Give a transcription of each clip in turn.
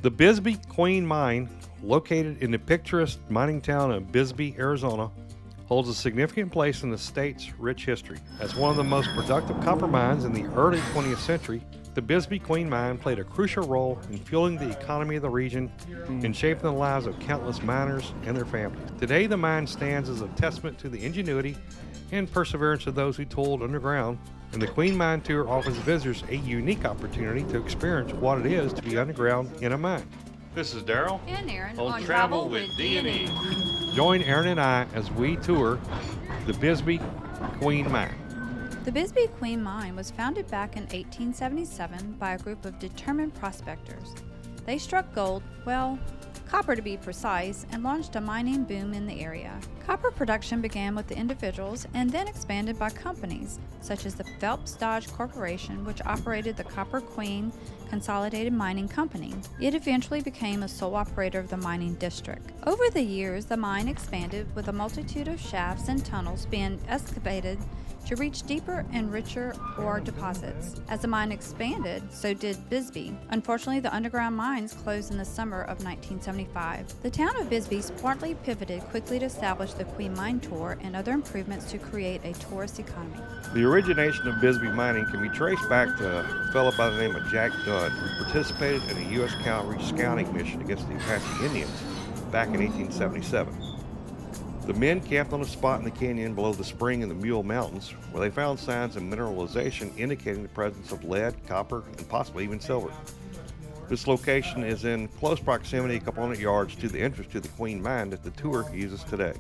The Bisbee Queen Mine, located in the picturesque mining town of Bisbee, Arizona, holds a significant place in the state's rich history. As one of the most productive copper mines in the early 20th century, the Bisbee Queen Mine played a crucial role in fueling the economy of the region and shaping the lives of countless miners and their families. Today, the mine stands as a testament to the ingenuity and perseverance of those who toiled underground, and the Queen Mine Tour offers visitors a unique opportunity to experience what it is to be underground in a mine. This is Daryl and Erin on Travel with D&E. Join Erin and I as we tour the Bisbee Queen Mine. The Bisbee Queen Mine was founded back in 1877 by a group of determined prospectors. They struck gold, well, copper to be precise, and launched a mining boom in the area. Copper production began with the individuals and then expanded by companies, such as the Phelps Dodge Corporation, which operated the Copper Queen Consolidated Mining Company. It eventually became a sole operator of the mining district. Over the years, the mine expanded with a multitude of shafts and tunnels being excavated to reach deeper and richer ore deposits. As the mine expanded, so did Bisbee. Unfortunately, the underground mines closed in the summer of 1975. The town of Bisbee smartly pivoted quickly to establish the Queen Mine Tour and other improvements to create a tourist economy. The origination of Bisbee mining can be traced back to a fellow by the name of Jack Dunn, who participated in a U.S. cavalry scouting mission against the Apache Indians back in 1877. The men camped on a spot in the canyon below the spring in the Mule Mountains, where they found signs of mineralization indicating the presence of lead, copper, and possibly even silver. This location is in close proximity, a couple hundred yards to the entrance to the Queen Mine that the tour uses today.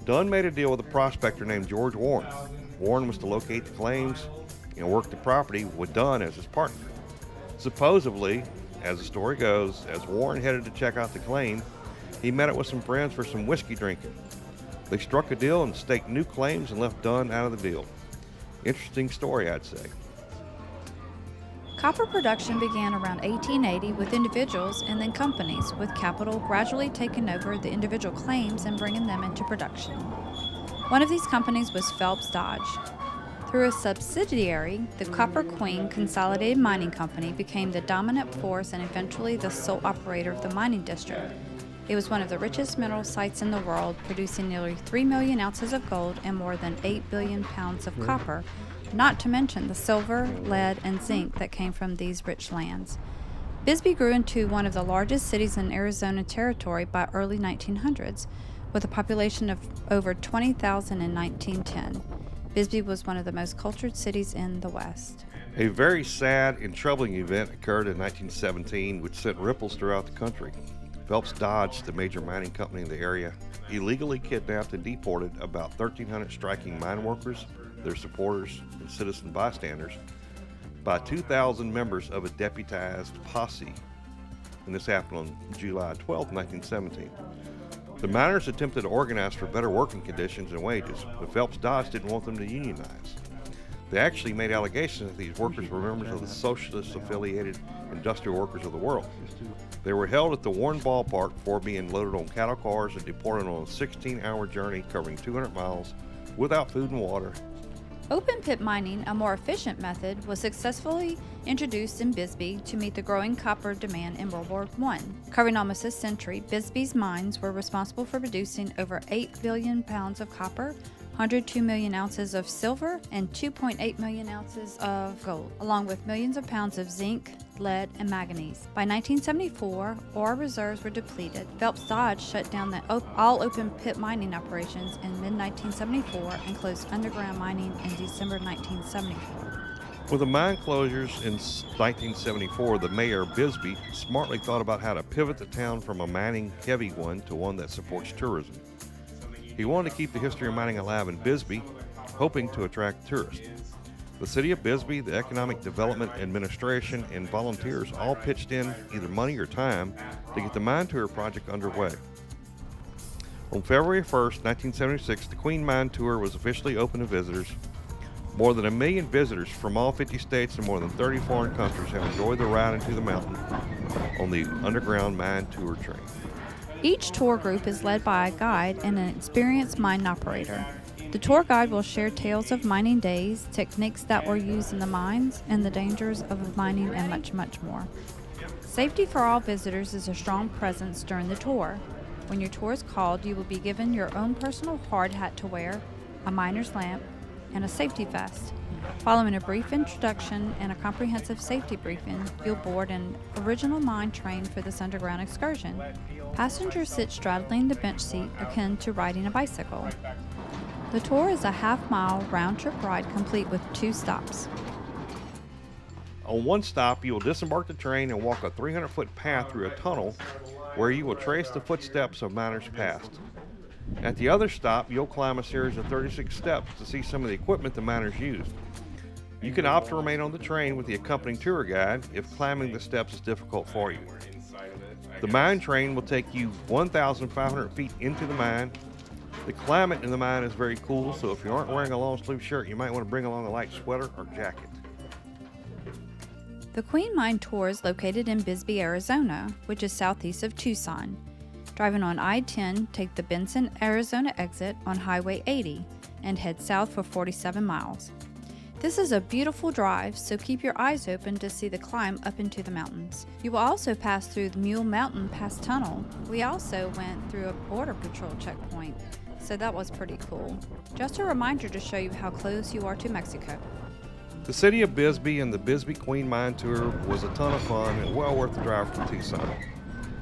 Dunn made a deal with a prospector named George Warren. Warren was to locate the claims and work the property with Dunn as his partner. Supposedly, as the story goes, as Warren headed to check out the claim, he met up with some friends for some whiskey drinking. They struck a deal and staked new claims and left Dunn out of the deal. Interesting story, I'd say. Copper production began around 1880 with individuals and then companies, with capital gradually taking over the individual claims and bringing them into production. One of these companies was Phelps Dodge. Through a subsidiary, the Copper Queen Consolidated Mining Company became the dominant force and eventually the sole operator of the mining district. It was one of the richest mineral sites in the world, producing nearly 3 million ounces of gold and more than 8 billion pounds of copper, not to mention the silver, lead, and zinc that came from these rich lands. Bisbee grew into one of the largest cities in Arizona Territory by early 1900s, with a population of over 20,000 in 1910. Bisbee was one of the most cultured cities in the West. A very sad and troubling event occurred in 1917, which sent ripples throughout the country. Phelps Dodge, the major mining company in the area, illegally kidnapped and deported about 1,300 striking mine workers, their supporters, and citizen bystanders by 2,000 members of a deputized posse. And this happened on July 12, 1917. The miners attempted to organize for better working conditions and wages, but Phelps Dodge didn't want them to unionize. They actually made allegations that these workers were members of the socialist-affiliated industrial workers of the world. They were held at the Warren Ballpark before being loaded on cattle cars and deported on a 16-hour journey covering 200 miles without food and water. Open pit mining, a more efficient method, was successfully introduced in Bisbee to meet the growing copper demand in World War I. Covering almost a century, Bisbee's mines were responsible for producing over 8 billion pounds of copper, 102 million ounces of silver, and 2.8 million ounces of gold, along with millions of pounds of zinc, lead, and manganese. By 1974, ore reserves were depleted. Phelps Dodge shut down all open pit mining operations in mid-1974 and closed underground mining in December 1974. With the mine closures in 1974, the mayor of Bisbee smartly thought about how to pivot the town from a mining-heavy one to one that supports tourism. He wanted to keep the history of mining alive in Bisbee, hoping to attract tourists. The city of Bisbee, the Economic Development Administration, and volunteers all pitched in either money or time to get the mine tour project underway. On February 1st, 1976, the Queen Mine Tour was officially open to visitors. More than 1 million visitors from all 50 states and more than 30 foreign countries have enjoyed the ride into the mountain on the underground mine tour train. Each tour group is led by a guide and an experienced mine operator. The tour guide will share tales of mining days, techniques that were used in the mines, and the dangers of mining, and much, much more. Safety for all visitors is a strong presence during the tour. When your tour is called, you will be given your own personal hard hat to wear, a miner's lamp, and a safety vest. Following a brief introduction and a comprehensive safety briefing, you'll board an original mine train for this underground excursion. Passengers sit straddling the bench seat akin to riding a bicycle. The tour is a half-mile round-trip ride complete with 2 stops. On one stop, you will disembark the train and walk a 300-foot path through a tunnel where you will trace the footsteps of miners past. At the other stop, you'll climb a series of 36 steps to see some of the equipment the miners used. You can opt to remain on the train with the accompanying tour guide if climbing the steps is difficult for you. The mine train will take you 1,500 feet into the mine. The climate in the mine is very cool, so if you aren't wearing a long sleeve shirt, you might want to bring along a light sweater or jacket. The Queen Mine Tour is located in Bisbee, Arizona, which is southeast of Tucson. Driving on I-10, take the Benson, Arizona exit on Highway 80 and head south for 47 miles. This is a beautiful drive, so keep your eyes open to see the climb up into the mountains. You will also pass through the Mule Mountain Pass Tunnel. We also went through a Border Patrol checkpoint, so that was pretty cool. Just a reminder to show you how close you are to Mexico. The city of Bisbee and the Bisbee Queen Mine Tour was a ton of fun and well worth the drive from Tucson.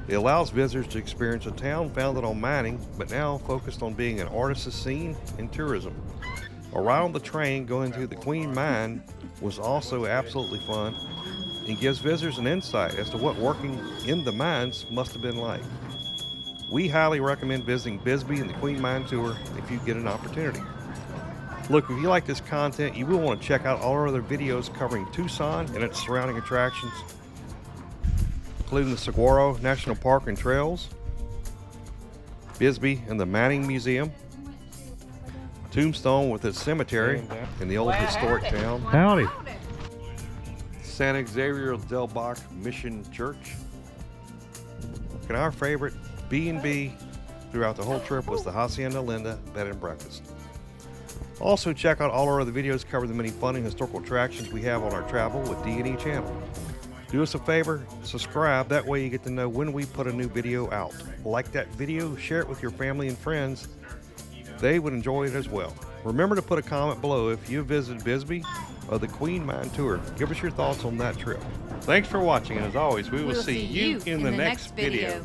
It allows visitors to experience a town founded on mining, but now focused on being an artist's scene and tourism. A ride on the train going to the Queen Mine was also absolutely fun and gives visitors an insight as to what working in the mines must have been like. We highly recommend visiting Bisbee and the Queen Mine Tour if you get an opportunity. Look, if you like this content, you will want to check out all our other videos covering Tucson and its surrounding attractions, including the Saguaro National Park and Trails, Bisbee and the Mining Museum, Tombstone with its cemetery in the old historic town, Howdy. San Xavier del Bac Mission Church, and our favorite B&B throughout the whole trip was the Hacienda Linda Bed and Breakfast. Also, check out all our other videos covering the many fun and historical attractions we have on our Travel with D&E channel. Do us a favor, subscribe, that way you get to know when we put a new video out. Like that video, share it with your family and friends. They would enjoy it as well. Remember to put a comment below if you visited Bisbee or the Queen Mine Tour. Give us your thoughts on that trip. Thanks for watching, and as always, we will see you in the next video.